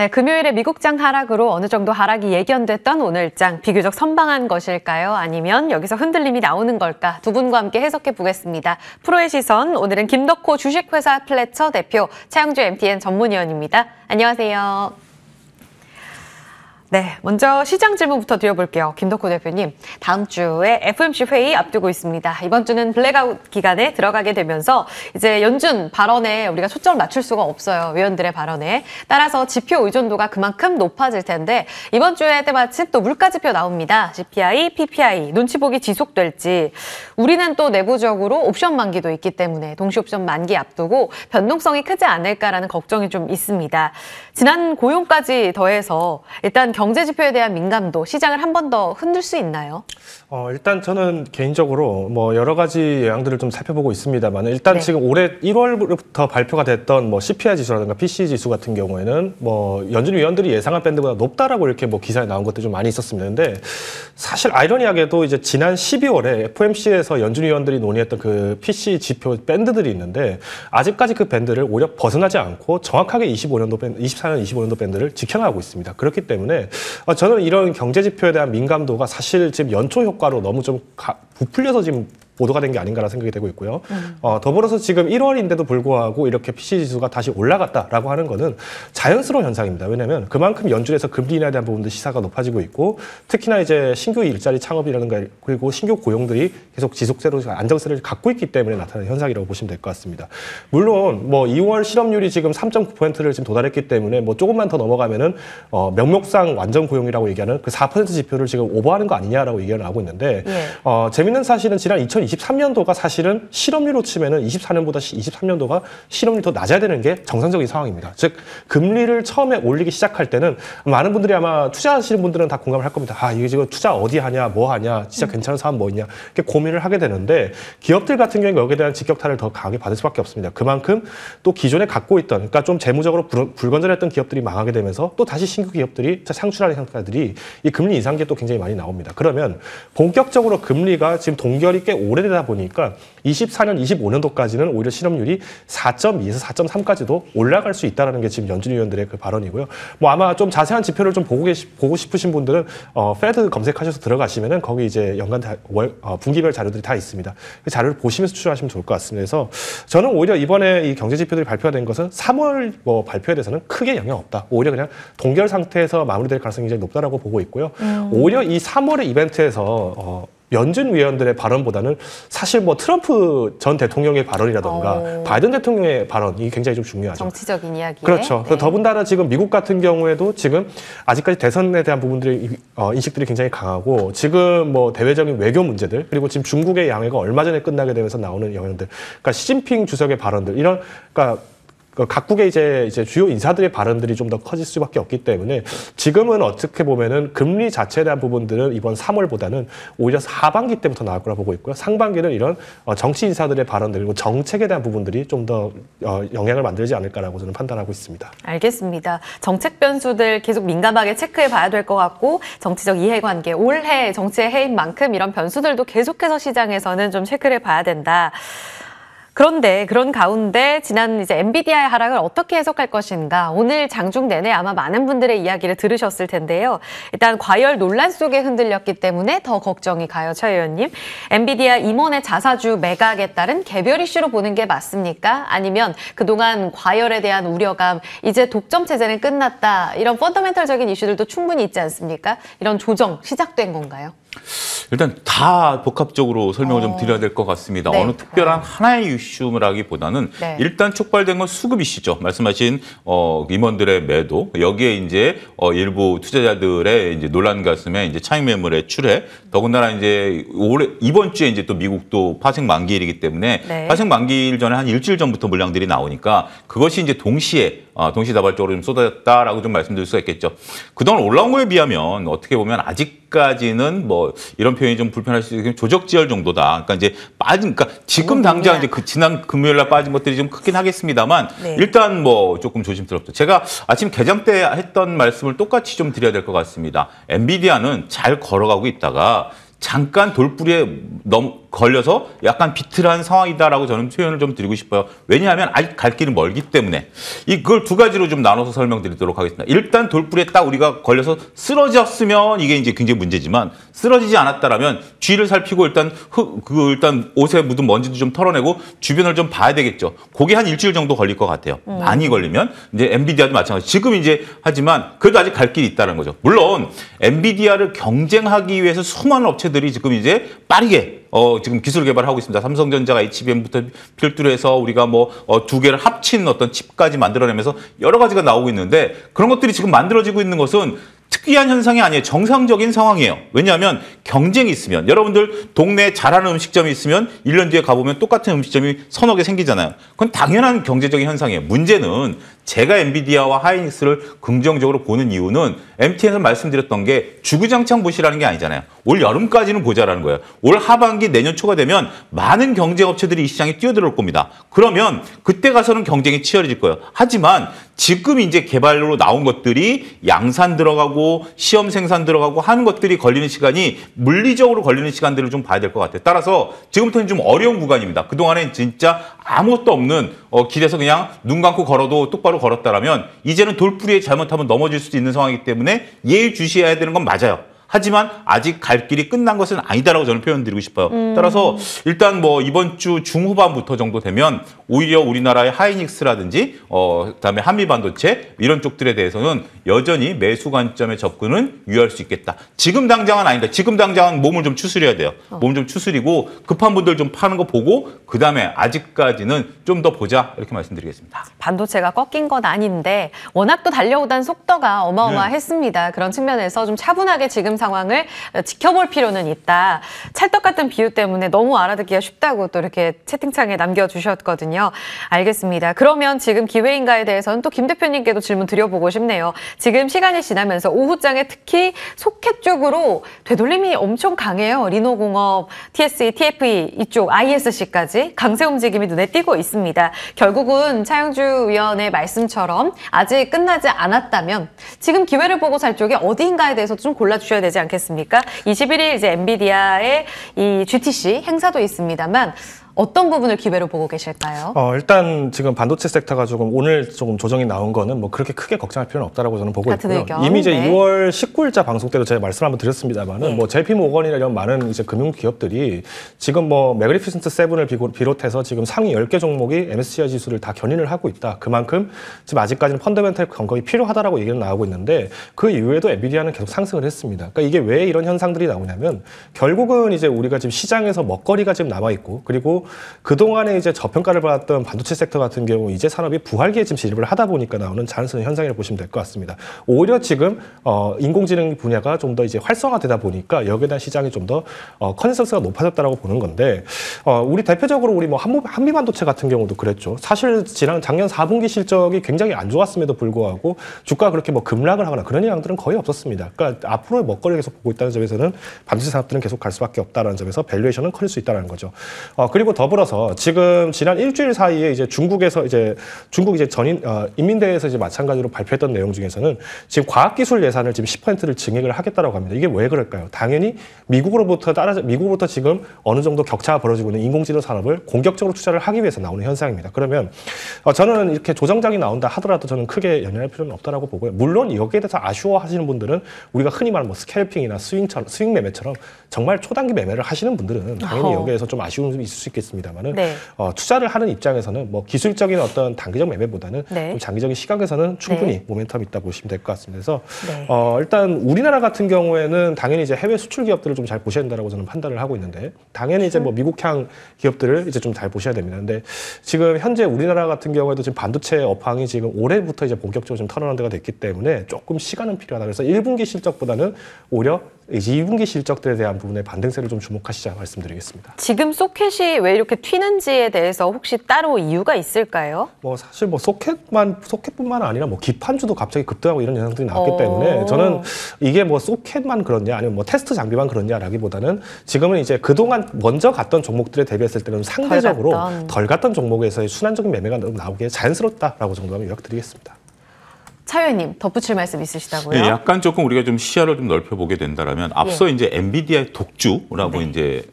네, 금요일에 미국장 하락으로 어느 정도 하락이 예견됐던 오늘장 비교적 선방한 것일까요? 아니면 여기서 흔들림이 나오는 걸까? 두 분과 함께 해석해 보겠습니다. 프로의 시선, 오늘은 김덕호 주식회사 플래처 대표, 차영주 MTN 전문위원입니다. 안녕하세요. 네, 먼저 시장 질문부터 드려볼게요. 김덕호 대표님, 다음 주에 FOMC 회의 앞두고 있습니다. 이번 주는 블랙아웃 기간에 들어가게 되면서 이제 연준 발언에 우리가 초점을 맞출 수가 없어요. 위원들의 발언에. 따라서 지표 의존도가 그만큼 높아질 텐데 이번 주에 때마침 또 물가 지표 나옵니다. CPI, PPI, 눈치 보기 지속될지. 우리는 또 내부적으로 옵션 만기도 있기 때문에 동시 옵션 만기 앞두고 변동성이 크지 않을까라는 걱정이 좀 있습니다. 지난 고용까지 더해서 일단 경제 지표에 대한 민감도 시장을 한 번 더 흔들 수 있나요? 일단 저는 개인적으로 뭐 여러 가지 영향들을 좀 살펴보고 있습니다만 일단 지금 올해 1월부터 발표가 됐던 뭐 CPI 지수라든가 PCE 지수 같은 경우에는 뭐 연준 위원들이 예상한 밴드보다 높다라고 이렇게 뭐 기사에 나온 것들이 좀 많이 있었습니다. 근데 사실 아이러니하게도 이제 지난 12월에 FOMC에서 연준 위원들이 논의했던 그 PCE 지표 밴드들이 있는데 아직까지 그 밴드를 오히려 벗어나지 않고 정확하게 24년 25년도 밴드를 지켜나가고 있습니다. 그렇기 때문에 저는 이런 경제 지표에 대한 민감도가 사실 지금 연초 효과로 너무 좀 부풀려서 지금 보도가 된 게 아닌가라는 생각이 되고 있고요. 더불어서 지금 1월인데도 불구하고 이렇게 PC 지수가 다시 올라갔다라고 하는 거는 자연스러운 현상입니다. 왜냐하면 그만큼 연준에서 금리 인하에 대한 부분도 시사가 높아지고 있고 특히나 이제 신규 일자리 창업이라든가 그리고 신규 고용들이 계속 지속세로 안정세를 갖고 있기 때문에 나타나는 현상이라고 보시면 될 것 같습니다. 물론 뭐 2월 실업률이 지금 3.9%를 지금 도달했기 때문에 뭐 조금만 더 넘어가면은 명목상 완전 고용이라고 얘기하는 그 4% 지표를 지금 오버하는 거 아니냐라고 얘기가 나오고 있는데 재밌는 사실은 지난 2023년도가 사실은 실업률로 치면은 24년보다 23년도가 실업률이 더 낮아야 되는 게 정상적인 상황입니다. 즉 금리를 처음에 올리기 시작할 때는 많은 분들이 아마 투자하시는 분들은 다 공감을 할 겁니다. 이게 지금 투자 어디 하냐, 뭐 하냐, 진짜 괜찮은 사업 뭐 있냐 이렇게 고민을 하게 되는데 기업들 같은 경우에 여기에 대한 직격탄을 더 강하게 받을 수밖에 없습니다. 그만큼 또 기존에 갖고 있던 그러니까 좀 재무적으로 불건전했던 기업들이 망하게 되면서 또 다시 신규 기업들이 창출하는 상태들이 이 금리 인상기에 또 굉장히 많이 나옵니다. 그러면 본격적으로 금리가 지금 동결이 꽤 오래되다 보니까 24년, 25년도까지는 오히려 실업률이 4.2에서 4.3까지도 올라갈 수 있다는 게 지금 연준 위원들의 그 발언이고요. 뭐 아마 좀 자세한 지표를 좀 보고 싶으신 분들은 페드 검색하셔서 들어가시면은 거기 이제 연간 분기별 자료들이 다 있습니다. 그 자료를 보시면서 추천하시면 좋을 것 같습니다. 그래서 저는 오히려 이번에 이 경제 지표들이 발표가 된 것은 3월 뭐 발표에 대해서는 크게 영향 없다. 오히려 그냥 동결 상태에서 마무리될 가능성이 굉장히 높다라고 보고 있고요. 오히려 이 3월의 이벤트에서 연준 위원들의 발언보다는 사실 뭐 트럼프 전 대통령의 발언이라던가 바이든 대통령의 발언이 굉장히 좀 중요하죠. 정치적인 이야기. 그렇죠. 네. 더군다나 지금 미국 같은 경우에도 지금 아직까지 대선에 대한 부분들이 인식들이 굉장히 강하고 지금 뭐 대외적인 외교 문제들 그리고 지금 중국의 양해가 얼마 전에 끝나게 되면서 나오는 영향들, 그러니까 시진핑 주석의 발언들 이런 그러니까 각국의 이제 주요 인사들의 발언들이 좀 더 커질 수밖에 없기 때문에 지금은 어떻게 보면은 금리 자체에 대한 부분들은 이번 3월보다는 오히려 하반기 때부터 나올 거라 보고 있고요. 상반기는 이런 정치 인사들의 발언들 그리고 정책에 대한 부분들이 좀 더 영향을 만들지 않을까라고 저는 판단하고 있습니다. 알겠습니다. 정책 변수들 계속 민감하게 체크해 봐야 될 것 같고 정치적 이해관계, 올해 정치의 해인 만큼 이런 변수들도 계속해서 시장에서는 좀 체크를 해봐야 된다. 그런데 그런 가운데 지난 이제 엔비디아의 하락을 어떻게 해석할 것인가 오늘 장중 내내 아마 많은 분들의 이야기를 들으셨을 텐데요. 일단 과열 논란 속에 흔들렸기 때문에 더 걱정이 가요, 차 의원님. 엔비디아 임원의 자사주 매각에 따른 개별 이슈로 보는 게 맞습니까? 아니면 그동안 과열에 대한 우려감, 이제 독점 체제는 끝났다 이런 펀더멘털적인 이슈들도 충분히 있지 않습니까? 이런 조정 시작된 건가요? 일단 다 복합적으로 설명을 좀 드려야 될 것 같습니다. 네. 어느 특별한 하나의 이슈라기보다는 일단 촉발된 건 수급 이슈죠. 말씀하신 임원들의 매도 여기에 이제 일부 투자자들의 이제 논란 가슴에 이제 차익 매물의 출회, 더군다나 이제 이번 주에 이제 또 미국도 파생 만기일이기 때문에 파생 만기일 전에 한 일주일 전부터 물량들이 나오니까 그것이 이제 동시다발적으로 좀 쏟아졌다라고 좀 말씀드릴 수가 있겠죠. 그동안 올라온 거에 비하면 어떻게 보면 아직까지는 뭐 이런 표현이 좀 불편할 수 있는 조적지열 정도다. 그러니까 이제 그러니까 지금 당장 이제 지난 금요일 날 빠진 것들이 좀 크긴 하겠습니다만 일단 뭐 조금 조심스럽죠. 제가 아침 개장 때 했던 말씀을 똑같이 좀 드려야 될 것 같습니다. 엔비디아는 잘 걸어가고 있다가 잠깐 돌뿌리에 걸려서 약간 비틀한 상황이다라고 저는 표현을 좀 드리고 싶어요. 왜냐하면 아직 갈 길은 멀기 때문에 그걸 두 가지로 좀 나눠서 설명드리도록 하겠습니다. 일단 돌불에 딱 우리가 걸려서 쓰러졌으면 이게 이제 굉장히 문제지만 쓰러지지 않았다라면 뒤를 살피고 일단 일단 옷에 묻은 먼지도 좀 털어내고 주변을 좀 봐야 되겠죠. 그게 한 일주일 정도 걸릴 것 같아요. 많이 걸리면 이제 엔비디아도 마찬가지. 지금 이제 하지만 그래도 아직 갈 길이 있다는 거죠. 물론 엔비디아를 경쟁하기 위해서 수많은 업체들이 지금 이제 빠르게 지금 기술 개발을 하고 있습니다. 삼성전자가 HBM부터 필두로 해서 우리가 두 개를 합친 어떤 칩까지 만들어내면서 여러 가지가 나오고 있는데 그런 것들이 지금 만들어지고 있는 것은 특이한 현상이 아니에요. 정상적인 상황이에요. 왜냐하면 경쟁이 있으면 여러분들 동네에 잘하는 음식점이 있으면 1년 뒤에 가보면 똑같은 음식점이 서너 개 생기잖아요. 그건 당연한 경제적인 현상이에요. 문제는 제가 엔비디아와 하이닉스를 긍정적으로 보는 이유는 MT에서 말씀드렸던 게 주구장창 보시라는 게 아니잖아요. 올 여름까지는 보자라는 거예요. 올 하반기 내년 초가 되면 많은 경쟁업체들이 이 시장에 뛰어들어올 겁니다. 그러면 그때 가서는 경쟁이 치열해질 거예요. 하지만 지금 이제 개발로 나온 것들이 양산 들어가고 시험 생산 들어가고 하는 것들이 걸리는 시간이 물리적으로 걸리는 시간들을 좀 봐야 될 것 같아요. 따라서 지금부터는 좀 어려운 구간입니다. 그동안엔 진짜 아무것도 없는 길에서 그냥 눈 감고 걸어도 똑바로 걸었다라면 이제는 돌부리에 잘못하면 넘어질 수도 있는 상황이기 때문에 예의주시해야 되는 건 맞아요. 하지만 아직 갈 길이 끝난 것은 아니다라고 저는 표현드리고 싶어요. 따라서 일단 이번 주 중후반부터 정도 되면 오히려 우리나라의 하이닉스라든지 그다음에 한미반도체 이런 쪽들에 대해서는 여전히 매수 관점의 접근은 유효할 수 있겠다. 지금 당장은 아니다. 지금 당장은 몸을 좀 추스려야 돼요. 몸을 좀 추스리고 급한 분들 좀 파는 거 보고 그다음에 아직까지는 좀 더 보자 이렇게 말씀드리겠습니다. 반도체가 꺾인 건 아닌데 워낙 또 달려오던 속도가 어마어마했습니다. 그런 측면에서 좀 차분하게 지금 상황을 지켜볼 필요는 있다. 찰떡 같은 비유 때문에 너무 알아듣기가 쉽다고 또 이렇게 채팅창에 남겨주셨거든요. 알겠습니다. 그러면 지금 기회인가에 대해서는 또 김 대표님께도 질문 드려보고 싶네요. 지금 시간이 지나면서 오후장에 특히 소켓 쪽으로 되돌림이 엄청 강해요. 리노공업, TSE, TFE 이쪽 ISC까지 강세 움직임이 눈에 띄고 있습니다. 결국은 차영주 의원의 말씀처럼 아직 끝나지 않았다면 지금 기회를 보고 살 쪽이 어디인가에 대해서 좀 골라주셔야 되지 않겠습니까? 21일 이제 엔비디아의 이 GTC 행사도 있습니다만 어떤 부분을 기회로 보고 계실까요? 일단 지금 반도체 섹터가 오늘 조정이 나온 거는 그렇게 크게 걱정할 필요는 없다라고 저는 보고 있고요. 이미 이제 6월 19일자 방송 때도 제가 말씀 한번 드렸습니다만은 JP 모건이나 이런 많은 이제 금융 기업들이 지금 매그니피센트 7을 비롯해서 지금 상위 10개 종목이 MSCI 지수를 다 견인을 하고 있다. 그만큼 지금 아직까지는 펀더멘털 점검이 필요하다라고 얘기는 나오고 있는데 그 이후에도 엔비디아는 계속 상승을 했습니다. 그러니까 이게 왜 이런 현상들이 나오냐면 결국은 이제 우리가 지금 시장에서 먹거리가 지금 남아 있고 그리고 그동안에 이제 저평가를 받았던 반도체 섹터 같은 경우 이제 산업이 부활기에 지금 진입을 하다 보니까 나오는 자연스러운 현상이라고 보시면 될 것 같습니다. 오히려 지금 인공지능 분야가 좀 더 이제 활성화되다 보니까 여기에 대한 시장이 좀 더 컨센서스가 높아졌다라고 보는 건데 우리 대표적으로 우리 한미반도체 같은 경우도 그랬죠. 사실 작년 4분기 실적이 굉장히 안 좋았음에도 불구하고 주가가 그렇게 급락을 하거나 그런 양들은 거의 없었습니다. 그러니까 앞으로의 먹거리를 계속 보고 있다는 점에서는 반도체 산업들은 계속 갈 수밖에 없다는 점에서 밸류에이션은 커질 수 있다는 거죠. 그리고 더불어서 지금 지난 일주일 사이에 이제 중국 이제 인민대회에서 이제 마찬가지로 발표했던 내용 중에서는 지금 과학기술 예산을 지금 10%를 증액을 하겠다라고 합니다. 이게 왜 그럴까요? 당연히 미국으로부터 지금 어느 정도 격차가 벌어지고 있는 인공지능 산업을 공격적으로 투자를 하기 위해서 나오는 현상입니다. 그러면 저는 이렇게 조정장이 나온다 하더라도 저는 크게 연연할 필요는 없다라고 보고요. 물론 여기에 대해서 아쉬워하시는 분들은 우리가 흔히 말하는 스캘핑이나 스윙 매매처럼 정말 초단기 매매를 하시는 분들은 당연히 여기에서 좀 아쉬움이 있을 수 있겠습니다만은 투자를 하는 입장에서는 기술적인 어떤 단기적 매매보다는 좀 장기적인 시각에서는 충분히 모멘텀이 있다 보시면 될 것 같습니다. 그래서 일단 우리나라 같은 경우에는 당연히 이제 해외 수출 기업들을 좀 잘 보셔야 된다고 저는 판단을 하고 있는데 당연히 이제 미국향 기업들을 이제 좀 잘 보셔야 됩니다. 근데 지금 현재 우리나라 같은 경우에도 지금 반도체 업황이 지금 올해부터 이제 본격적으로 좀 턴어라운드가 됐기 때문에 조금 시간은 필요하다. 그래서 1분기 실적보다는 오히려 2분기 실적들에 대한 부분에 반등세를 좀 주목하시자 말씀드리겠습니다. 지금 소켓이 왜 이렇게 튀는지에 대해서 혹시 따로 이유가 있을까요? 사실 소켓뿐만 아니라 기판주도 갑자기 급등하고 이런 현상들이 나왔기 때문에 저는 이게 소켓만 그렇냐 아니면 테스트 장비만 그렇냐라기보다는 지금은 이제 그동안 먼저 갔던 종목들에 대비했을 때는 상대적으로 덜 갔던 종목에서의 순환적인 매매가 나오기에 자연스럽다라고 정도하면 요약드리겠습니다. 차 의원님 덧붙일 말씀 있으시다고요? 네, 약간 조금 우리가 좀 시야를 좀 넓혀보게 된다라면 앞서 이제 엔비디아의 독주라고 이제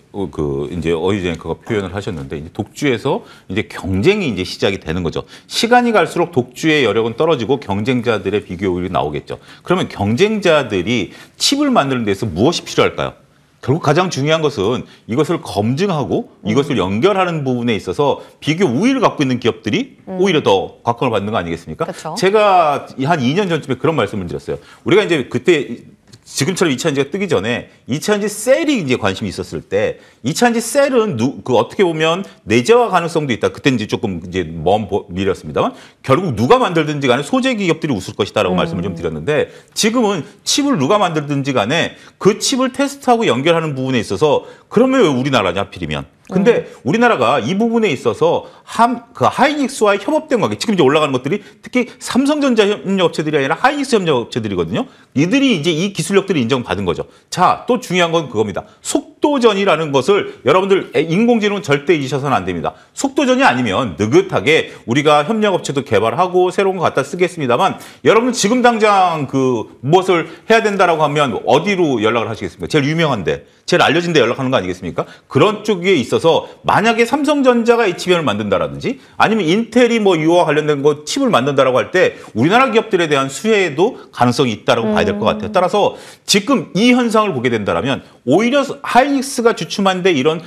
이제 어이젠커가 표현을 하셨는데 이제 독주에서 이제 경쟁이 이제 시작이 되는 거죠. 시간이 갈수록 독주의 여력은 떨어지고 경쟁자들의 비교율이 나오겠죠. 그러면 경쟁자들이 칩을 만드는 데서 무엇이 필요할까요? 결국 가장 중요한 것은 이것을 검증하고 이것을 연결하는 부분에 있어서 비교 우위를 갖고 있는 기업들이 오히려 더 각광을 받는 거 아니겠습니까? 그쵸. 제가 한 2년 전쯤에 그런 말씀을 드렸어요. 우리가 이제 그때 지금처럼 2차전지가 뜨기 전에 2차전지 셀이 이제 관심이 있었을 때 2차전지 셀은 어떻게 보면 내재화 가능성도 있다. 그때 이제 조금 이제 먼 미래였습니다만 결국 누가 만들든지 간에 소재 기업들이 웃을 것이다라고 말씀을 좀 드렸는데 지금은 칩을 누가 만들든지 간에 그 칩을 테스트하고 연결하는 부분에 있어서 그러면 왜 우리나라냐 하필이면. 근데 우리나라가 이 부분에 있어서 하이닉스와의 협업된 관계, 지금 이제 올라가는 것들이 특히 삼성전자 협력업체들이 아니라 하이닉스 협력업체들이거든요. 이들이 이제 이 기술력들을 인정받은 거죠. 자, 또 중요한 건 그겁니다. 속도전이라는 것을 여러분들 인공지능은 절대 잊으셔서는 안 됩니다. 속도전이 아니면 느긋하게 우리가 협력업체도 개발하고 새로운 거 갖다 쓰겠습니다만 여러분 지금 당장 무엇을 해야 된다라고 하면 어디로 연락을 하시겠습니까? 제일 유명한데, 제일 알려진 데 연락하는 거 아니겠습니까? 그런 쪽에 있어서 만약에 삼성전자가 HBM을 만든다라든지 아니면 인텔이 유와 관련된 거 칩을 만든다라고 할 때 우리나라 기업들에 대한 수혜에도 가능성이 있다라고 봐야 될 것 같아요. 따라서 지금 이 현상을 보게 된다면 오히려 하이닉스가 주춤한데 이런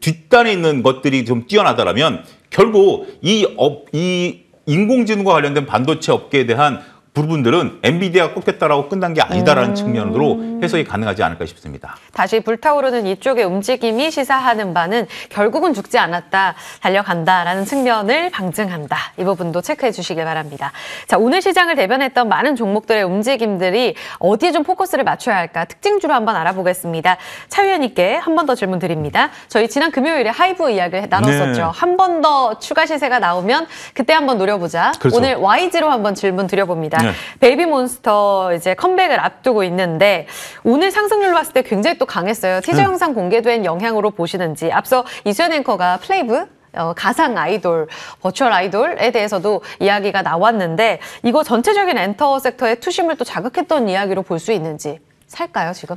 뒷단에 있는 것들이 좀 뛰어나다라면 결국 이 인공지능과 관련된 반도체 업계에 대한 부분들은 엔비디아가 꼽겠다라고 끝난 게 아니다라는 측면으로 해석이 가능하지 않을까 싶습니다. 다시 불타오르는 이쪽의 움직임이 시사하는 바는 결국은 죽지 않았다, 달려간다라는 측면을 방증한다. 이 부분도 체크해 주시길 바랍니다. 자, 오늘 시장을 대변했던 많은 종목들의 움직임들이 어디에 좀 포커스를 맞춰야 할까 특징주로 한번 알아보겠습니다. 차 위원님께 한 번 더 질문 드립니다. 저희 지난 금요일에 하이브 이야기를 나눴었죠. 네. 한 번 더 추가 시세가 나오면 그때 한번 노려보자. 그렇죠. 오늘 YG로 한번 질문 드려봅니다. 네. 베이비몬스터 이제 컴백을 앞두고 있는데 오늘 상승률로 봤을 때 굉장히 또 강했어요. 티저 영상 공개된 영향으로 보시는지. 앞서 이수연 앵커가 플레이브 가상 아이돌, 버추얼 아이돌에 대해서도 이야기가 나왔는데 이거 전체적인 엔터 섹터의 투심을 또 자극했던 이야기로 볼 수 있는지. 살까요, 지금?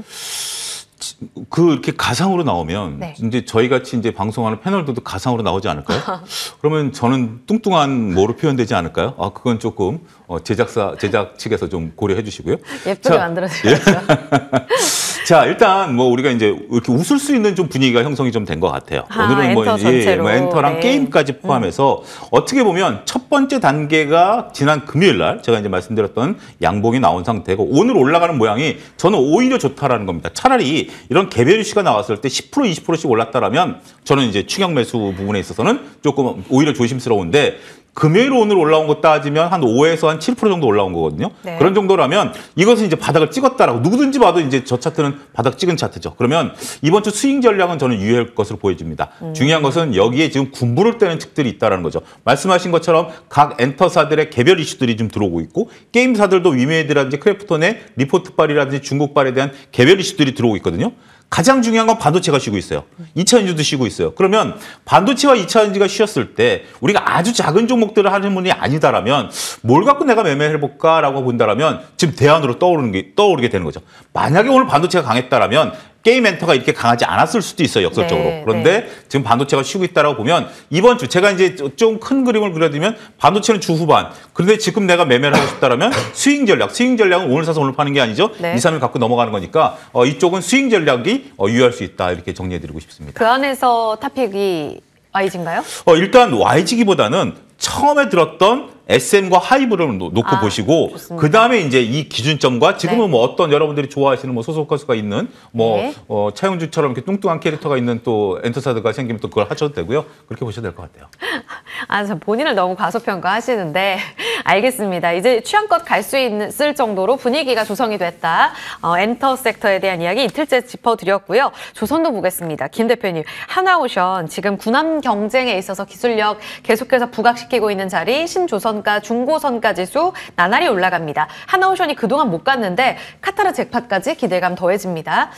이렇게 가상으로 나오면 네. 이제 저희 같이 이제 방송하는 패널들도 가상으로 나오지 않을까요? 그러면 저는 뚱뚱한 뭐로 표현되지 않을까요? 그건 조금 제작 측에서 좀 고려해 주시고요. 예쁘게 만들어주셔야죠. 자, 일단 우리가 이제 이렇게 웃을 수 있는 좀 분위기가 형성이 좀 된 것 같아요. 오늘은 엔터 전체로. 엔터랑 네. 게임까지 포함해서 어떻게 보면 첫 번째 단계가 지난 금요일 날 제가 이제 말씀드렸던 양봉이 나온 상태고 오늘 올라가는 모양이 저는 오히려 좋다라는 겁니다. 차라리 이런 개별 이슈가 나왔을 때 10% 20%씩 올랐다라면 저는 이제 추격 매수 부분에 있어서는 조금 오히려 조심스러운데 금요일 오늘 올라온 거 따지면 한 5에서 한 7% 정도 올라온 거거든요. 네. 그런 정도라면 이것은 이제 바닥을 찍었다라고 누구든지 봐도 이제 저 차트는 바닥 찍은 차트죠. 그러면 이번 주 스윙 전략은 저는 유효할 것으로 보여집니다. 중요한 것은 여기에 지금 군부를 떼는 측들이 있다는 거죠. 말씀하신 것처럼 각 엔터사들의 개별 이슈들이 좀 들어오고 있고 게임사들도 위메이드라든지 크래프톤의 리포트발이라든지 중국발에 대한 개별 이슈들이 들어오고 있거든요. 가장 중요한 건 반도체가 쉬고 있어요. 2차전지도 쉬고 있어요. 그러면 반도체와 2차전지가 쉬었을 때 우리가 아주 작은 종목들을 하는 분이 아니다라면 뭘 갖고 내가 매매해볼까라고 본다라면 지금 대안으로 떠오르게 되는 거죠. 만약에 오늘 반도체가 강했다라면 게임 엔터가 이렇게 강하지 않았을 수도 있어요, 역설적으로. 네, 그런데 네. 지금 반도체가 쉬고 있다라고 보면 이번 주 제가 이제 좀 큰 그림을 그려드리면 반도체는 주 후반. 그런데 지금 내가 매매를 하고 싶다라면 스윙 전략은 오늘 사서 오늘 파는 게 아니죠. 네. 2, 3일 갖고 넘어가는 거니까 이쪽은 스윙 전략이 유효할 수 있다 이렇게 정리해드리고 싶습니다. 그 안에서 탑픽이 YG인가요? 일단 YG기보다는 처음에 들었던 SM과 하이브를 놓고 보시고 좋습니다. 그다음에 이제 이 기준점과 지금은 네. 어떤 여러분들이 좋아하시는 소속 가수가 있는 네. 차용주처럼 이렇게 뚱뚱한 캐릭터가 있는 또 엔터사드가 생기면 또 그걸 하셔도 되고요. 그렇게 보셔도 될 것 같아요. 저 본인을 너무 과소평가하시는데 알겠습니다. 이제 취향껏 갈 수 있을 정도로 분위기가 조성이 됐다. 엔터 섹터에 대한 이야기 이틀째 짚어드렸고요. 조선도 보겠습니다. 김 대표님, 하나오션 지금 군함 경쟁에 있어서 기술력 계속해서 부각시키고 있는 자리 신조선가 중고선가 지수 나날이 올라갑니다. 하나오션이 그동안 못 갔는데 카타르 잭팟까지 기대감 더해집니다.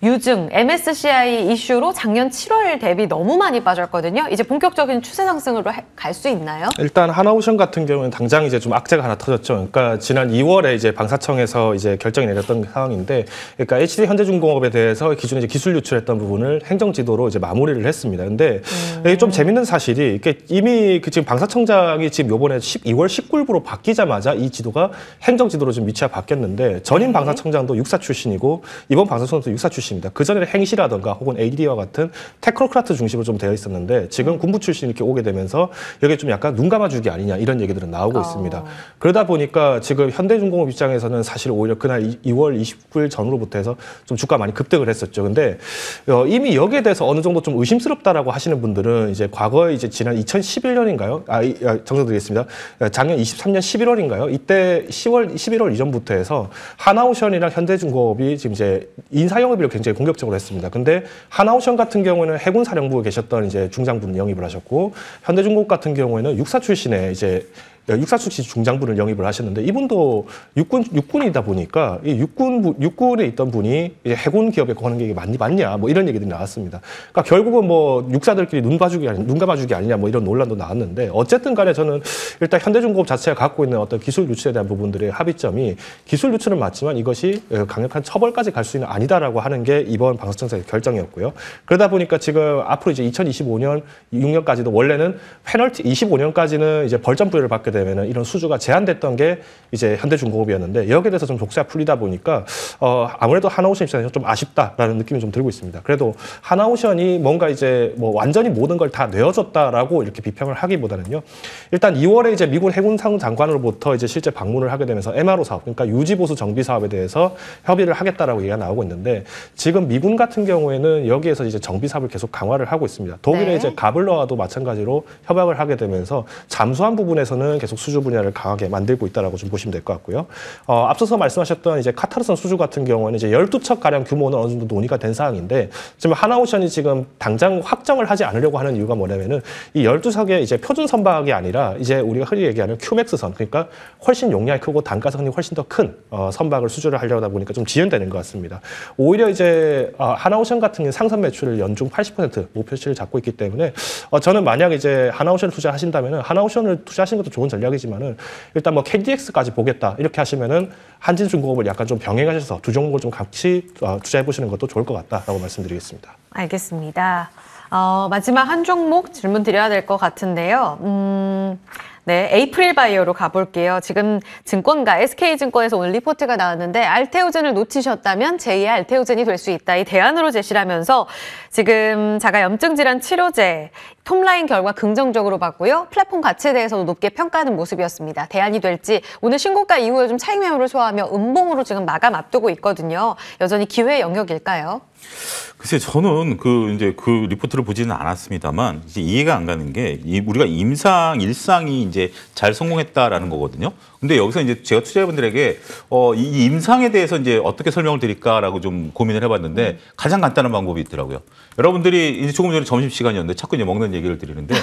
유증, MSCI 이슈로 작년 7월 대비 너무 많이 빠졌거든요. 이제 본격적인 추세 상승으로 갈 수 있나요? 일단 하나오션 같은 경우는 당장 이제 좀 악재가 하나 터졌죠. 그러니까 지난 2월에 이제 방사청에서 이제 결정이 내렸던 상황인데, 그러니까 HD 현대중공업에 대해서 기존에 이제 기술 유출했던 부분을 행정지도로 이제 마무리를 했습니다. 근데 이게 좀 재밌는 사실이 이게 이미 그 지금 방사청장이 지금 요번에 2월 19일부로 바뀌자마자 이 지도가 행정지도로 좀 위치가 바뀌었는데, 전임 방사청장도 육사 출신이고 이번 방사청장도 육사 출신입니다. 그 전에는 행시라든가 혹은 AD와 같은 테크노크라트 중심으로 좀 되어 있었는데, 지금 군부 출신 이렇게 오게 되면서 여기에 좀 약간 눈 감아주기 아니냐 이런 얘기들은 나오고 있습니다. 그러다 보니까 지금 현대중공업 입장에서는 사실 오히려 그날 2월 29일 전후로부터 해서 좀 주가 많이 급등을 했었죠. 근데 이미 여기에 대해서 어느 정도 좀 의심스럽다라고 하시는 분들은 이제 과거에 이제 지난 2011년인가요? 정정드리겠습니다. 작년 23년 11월인가요? 이때 10월, 11월 이전부터 해서 하나오션이랑 현대중공업이 지금 이제 인사 영입을 굉장히 공격적으로 했습니다. 근데 하나오션 같은 경우는 해군 사령부에 계셨던 이제 중장군 영입을 하셨고, 현대중공업 같은 경우에는 육사 출신의 이제 육사 출신 중장군을 영입을 하셨는데, 이분도 육군이다 보니까 이 육군에 있던 분이 이제 해군 기업에 거는 게 맞냐 뭐 이런 얘기들이 나왔습니다. 그러니까 결국은 뭐 육사들끼리 눈 감아주기 아니냐 뭐 이런 논란도 나왔는데, 어쨌든 간에 저는 일단 현대중공업 자체가 갖고 있는 어떤 기술 유출에 대한 부분들의 합의점이, 기술 유출은 맞지만 이것이 강력한 처벌까지 갈 수 있는 아니다라고 하는 게 이번 방사청장의 결정이었고요. 그러다 보니까 지금 앞으로 이제 2025년, 6년까지도 원래는 페널티 25년까지는 이제 벌점 부여를 받게 되면은 이런 수주가 제한됐던 게 이제 현대중공업이었는데, 여기에 대해서 좀 족쇄가 풀리다 보니까 아무래도 하나오션 입장에서 좀 아쉽다라는 느낌이 좀 들고 있습니다. 그래도 하나오션이 뭔가 이제 뭐 완전히 모든 걸 다 내어줬다라고 이렇게 비평을 하기보다는요, 일단 2월에 이제 미군 해군상 장관으로부터 이제 실제 방문을 하게 되면서 MRO 사업, 그러니까 유지보수 정비 사업에 대해서 협의를 하겠다라고 얘기가 나오고 있는데, 지금 미군 같은 경우에는 여기에서 이제 정비 사업을 계속 강화를 하고 있습니다. 독일의 이제 가블러와도 마찬가지로 협약을 하게 되면서 잠수함 부분에서는 계속 수주 분야를 강하게 만들고 있다라고 좀 보시면 될 것 같고요. 앞서서 말씀하셨던 이제 카타르선 수주 같은 경우는 이제 12척 가량 규모는 어느 정도 논의가 된 사항인데, 지금 하나오션이 지금 당장 확정을 하지 않으려고 하는 이유가 뭐냐면은, 이 12척의 이제 표준 선박이 아니라 이제 우리가 흔히 얘기하는 큐맥스선, 그러니까 훨씬 용량이 크고 단가성이 훨씬 더 큰 선박을 수주를 하려다 보니까 좀 지연되는 것 같습니다. 오히려 이제 하나오션 같은 경우는 상선 매출을 연중 80% 목표치를 잡고 있기 때문에, 저는 만약 이제 하나오션을 투자하신다면은, 하나오션을 투자하시는 것도 좋은 전략이지만은 일단 뭐 KDX까지 보겠다 이렇게 하시면은 한진중공업을 약간 좀 병행하셔서 두 종목을 좀 같이 투자해 보시는 것도 좋을 것 같다라고 말씀드리겠습니다. 알겠습니다. 마지막 한 종목 질문 드려야 될 것 같은데요. 네, 에이프릴 바이오로 가볼게요. 지금 증권가 SK증권에서 오늘 리포트가 나왔는데, 알테오젠을 놓치셨다면 제2의 알테오젠이 될 수 있다, 이 대안으로 제시를 하면서 지금 자가 염증 질환 치료제 톱라인 결과 긍정적으로 봤고요. 플랫폼 가치에 대해서도 높게 평가하는 모습이었습니다. 대안이 될지, 오늘 신고가 이후에 좀 차익 매물을 소화하며 음봉으로 지금 마감 앞두고 있거든요. 여전히 기회 영역일까요? 글쎄, 저는 이제 그 리포트를 보지는 않았습니다만, 이제 이해가 안 가는 게, 우리가 일상이 이제 잘 성공했다라는 거거든요. 근데 여기서 이제 제가 투자자분들에게 이 임상에 대해서 이제 어떻게 설명을 드릴까라고 좀 고민을 해봤는데, 가장 간단한 방법이 있더라고요. 여러분들이 이제 조금 전에 점심 시간이었는데 자꾸 이제 먹는 얘기를 드리는데,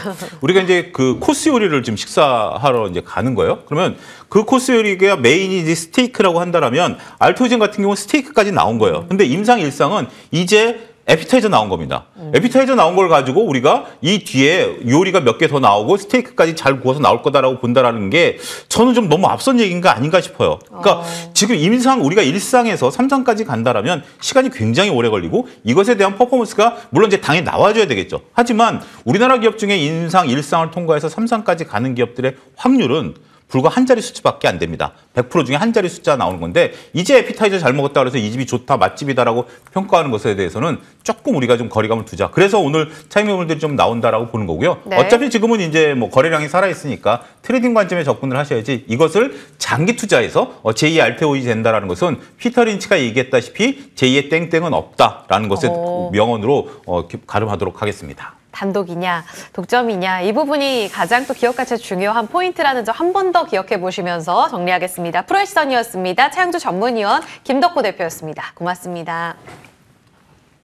우리가 이제 그 코스 요리를 지금 식사하러 이제 가는 거예요. 그러면 그 코스 요리가 메인이 이제 스테이크라고 한다라면, 알토젠 같은 경우는 스테이크까지 나온 거예요. 근데 임상 일상은 이제 에피타이저 나온 겁니다. 에피타이저 나온 걸 가지고 우리가 이 뒤에 요리가 몇 개 더 나오고 스테이크까지 잘 구워서 나올 거다라고 본다라는 게, 저는 좀 너무 앞선 얘기인가 아닌가 싶어요. 그러니까 지금 우리가 일상에서 3상까지 간다라면 시간이 굉장히 오래 걸리고, 이것에 대한 퍼포먼스가 물론 이제 당연히 나와줘야 되겠죠. 하지만 우리나라 기업 중에 일상을 통과해서 3상까지 가는 기업들의 확률은 불과 한 자리 수치밖에 안 됩니다. 100% 중에 한 자리 숫자 나오는 건데, 이제 에피타이저 잘 먹었다 그래서 이 집이 좋다, 맛집이다라고 평가하는 것에 대해서는 조금 우리가 좀 거리감을 두자. 그래서 오늘 차익 매물들이 좀 나온다라고 보는 거고요. 네. 어차피 지금은 이제 뭐 거래량이 살아있으니까 트레이딩 관점에 접근을 하셔야지, 이것을 장기 투자해서 제2의 알테오이 된다라는 것은 피터 린치가 얘기했다시피 제2의 땡땡은 없다라는 것을 명언으로 가름하도록 하겠습니다. 단독이냐, 독점이냐, 이 부분이 가장 또 기업 가치에 중요한 포인트라는 점 한 번 더 기억해 보시면서 정리하겠습니다. 프로의 시선이었습니다. 차영주 전문위원 김덕호 대표였습니다. 고맙습니다.